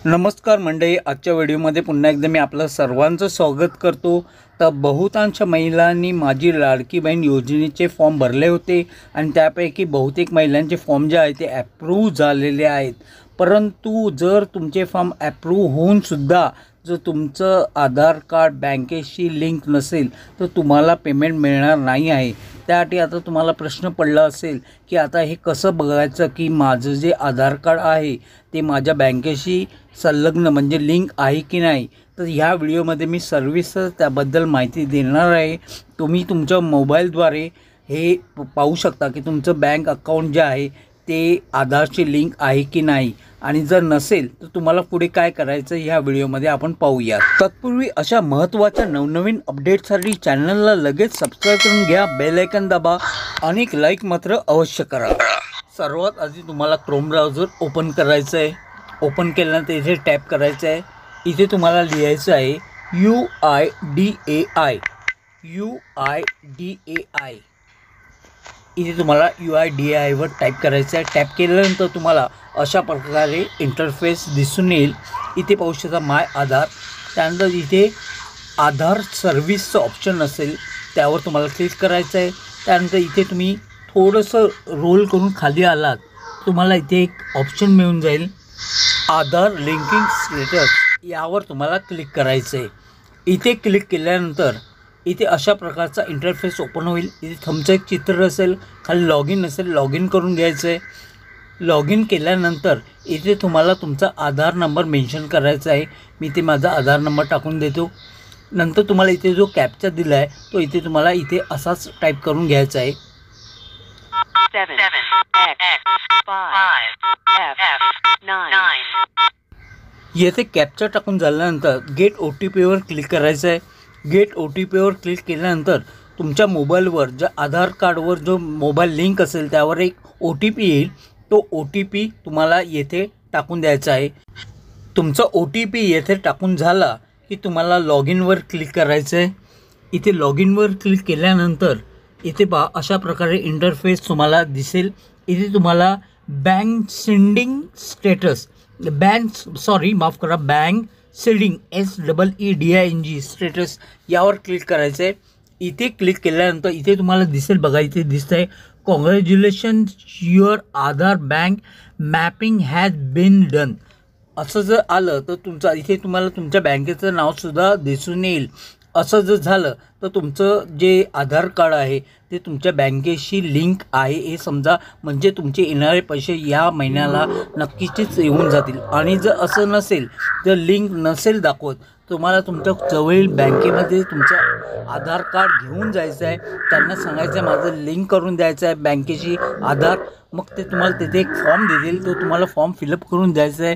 नमस्कार मंडळी, आजच्या व्हिडिओमध्ये पुन्हा एकदा मी आपलं सर्वांचं स्वागत करतो। तर बहुतांश महिलांनी माझी लाडकी बहीण योजनेचे फॉर्म भरले होते आणि त्यापैकी बहुतेक महिलांचे फॉर्म जे आहेत ते अप्रूव्ह झालेले आहेत। परंतु जर तुमचे फॉर्म अप्रूव्ह होऊन सुद्धा जर तुमचं आधार कार्ड बँकेशी लिंक नसेल तर तुम्हाला पेमेंट मिळणार नाही आहे। त्यासाठी आता तुम्हाला प्रश्न पडला असेल की आता हे कसं बघायचं की माझं जे आधार कार्ड आहे ते माझ्या बँकेशी संलग्न म्हणजे लिंक आहे की नाही। तर ह्या व्हिडिओमध्ये मी सर्विस त्याबद्दल माहिती देणार आहे। तुम्ही तुमच्या मोबाईलद्वारे हे पाहू शकता की तुमचं बँक अकाउंट जे आहे ते आधारशी लिंक आहे की नाही, आणि जर नसेल तर तुम्हाला पुढे काय करायचं ह्या व्हिडिओमध्ये आपण पाहूया। तत्पूर्वी अशा महत्त्वाच्या नवनवीन अपडेटसाठी चॅनलला लगेच सबस्क्राइब करून घ्या, बेल आयकॉन दाबा आणि लाईक मात्र अवश्य करा। सर्वात आधी तुम्हाला क्रोम ब्राउझर ओपन करायचं आहे। ओपन केल्यानंतर इथे टॅप करायचं आहे। इथे तुम्हाला लिहायचं आहे UIDAI। इथे तुम्हाला UIDAI वर टाईप करायचं आहे। टॅप केल्यानंतर तुम्हाला अशा प्रकारे इंटरफेस दिसून येईल। इथे पाहू शकता माय आधार, त्यानंतर इथे आधार सर्व्हिसचं ऑप्शन असेल त्यावर तुम्हाला क्लिक करायचं आहे। त्यानंतर इथे तुम्ही थोडंसं रोल करून खाली आलात तुम्हाला इथे एक ऑप्शन मिळून जाईल आधार लिंकिंग स्टेटस, यावर तुम्हाला क्लिक करायचं आहे। इथे क्लिक केल्यानंतर इथे अशा प्रकारचा इंटरफेस ओपन होईल। इथे थंबचं एक चित्र असेल, खाली लॉग इन असेल, लॉग इन करून घ्यायचं आहे। लॉग इन केल्यानंतर इथे तुम्हाला तुमचा आधार नंबर मेन्शन करायचा आहे। मी ते माझा आधार नंबर टाकून देतो। नंतर तुम्हाला इथे जो कॅप्चा दिला आहे तो इथे तुम्हाला इथे असाच टाईप करून घ्यायचा आहे। 7X5F9। येथे कॅप्चा टाकून झाल्यानंतर गेट OTP वर क्लिक करायचं आहे। गेट OTP वर क्लिक केल्यानंतर तुमच्या मोबाईलवर ज्या आधार कार्डवर जो मोबाईल लिंक असेल त्यावर एक OTP येईल। तो OTP तुम्हाला येथे टाकून द्यायचा आहे। तुमचा OTP येथे टाकून झाला की तुम्हाला लॉग इनवर क्लिक करायचं आहे। इथे लॉग इनवर क्लिक केल्यानंतर इथे पहा अशा प्रकारे इंटरफेस तुम्हाला दिसेल। इथे तुम्हाला bank sending status bank seeding SEEDING status यावर क्लिक करायचं आहे। इथे क्लिक केल्यानंतर इथे तुम्हाला दिसेल बघा, इथे दिसतंय congratulation your Aadhaar bank mapping has been done. असं जर आलं तर तुमचा इथे तुम्हाला तुमच्या बँकेचं नावसुद्धा दिसून येईल। असं जर झालं तर तुमचं जे आधार कार्ड आहे ते तुमच्या बँकेशी लिंक आहे हे समजा, म्हणजे तुमचे येणारे पैसे या महिन्याला नक्कीच येऊन जातील। आणि जर असं नसेल, जर लिंक नसेल दाखवत, तुम्हाला तुमच्या जवळील बँकेमध्ये तुमचं आधार कार्ड घेऊन जायचं आहे। त्यांना सांगायचं आहे माझं लिंक करून द्यायचं आहे बँकेशी आधार। मग ते तुम्हाला तिथे एक फॉर्म देतील, तो तुम्हाला फॉर्म फिलअप करून द्यायचा आहे।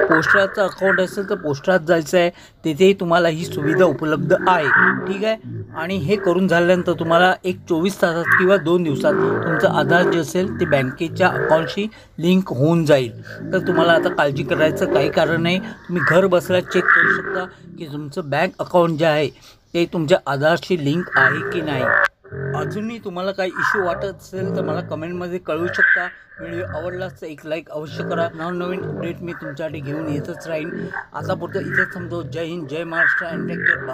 पोस्टाचं अकाउंट असेल तर पोस्टात जायचं आहे, तिथेही तुम्हाला ही सुविधा उपलब्ध आहे, ठीक आहे। आणि हे करून झाल्यानंतर तुम्हाला एक 24 तासात किंवा 2 दिवसात तुमचं आधार जे असेल ते बँकेच्या अकाउंटशी लिंक होऊन जाईल। तर तुम्हाला आता काळजी करायचं काही कारण नाही। तुम्ही घर बसल्या चेक करू शकता की तुमचं बँक अकाउंट जे आहे ते तुमच्या आधारशी लिंक आहे की नाही। अजूनही तुम्हाला काही इश्यू वाटत असेल तर मला कमेंटमध्ये कळवू शकता। व्हिडिओ आवडलाच तर एक लाईक अवश्य करा। नवनवीन अपडेट मी तुमच्यासाठी घेऊन येतच राहीन। आता पुरतं इथेच थांबतो। जय हिंद, जय महाराष्ट्र अँड टेक केअर।